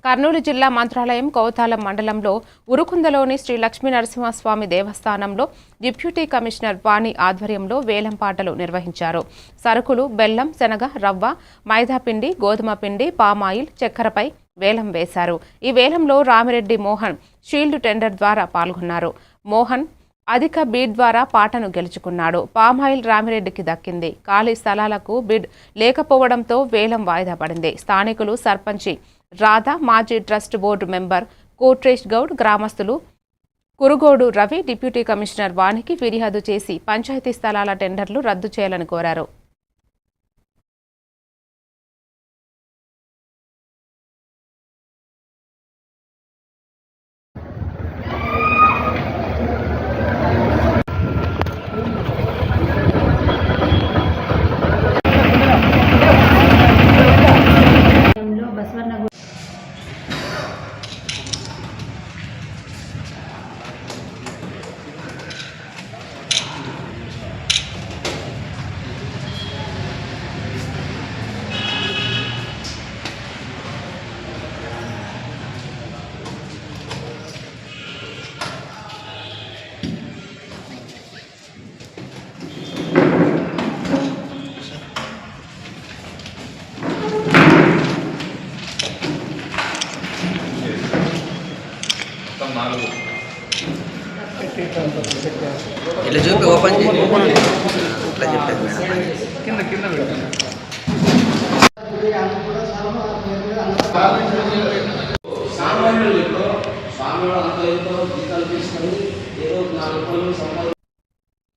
కర్నూలు జిల్లా మంత్రాలయం కౌతాలం మండలంలో ఉరుకుందలోని శ్రీ లక్ష్మీ నరసింహస్వామి దేవస్థానంలో డిప్యూటీ కమిషనర్ వాణి ఆధ్వర్యంలో వేలం పాటలు నిర్వహించారు. సరుకులు బెల్లం, శనగ, రవ్వ, మైదాపిండి, గోధుమ పిండి, పామాయిల్, చక్కెరపై వేలం వేశారు. ఈ వేలంలో రామిరెడ్డి మోహన్ షీల్డ్ టెండర్ ద్వారా పాల్గొన్నారు. మోహన్ అధిక బీడ్ ద్వారా పాటను గెలుచుకున్నాడు. పామాయిల్ రామిరెడ్డికి దక్కింది. ఖాళీ స్థలాలకు బిడ్ లేకపోవడంతో వేలం వాయిదా పడింది. స్థానికులు సర్పంచి రాధా, మాజీ ట్రస్ట్ బోర్డు మెంబర్ కోట్రేష్ గౌడ్, గ్రామస్తులు కురుగోడు రవి డిప్యూటీ కమిషనర్ వాణికి ఫిర్యాదు చేసి పంచాయతీ స్థలాల టెండర్లు రద్దు చేయాలని కోరారు. ఇలా చూపి ఓపెన్ చేయి. ఇట్లా చెప్పేది మేడం. కింద కింద సామాన్యులు అంత జీతాలు తీసుకొని ఏదో 4 రూపాయలు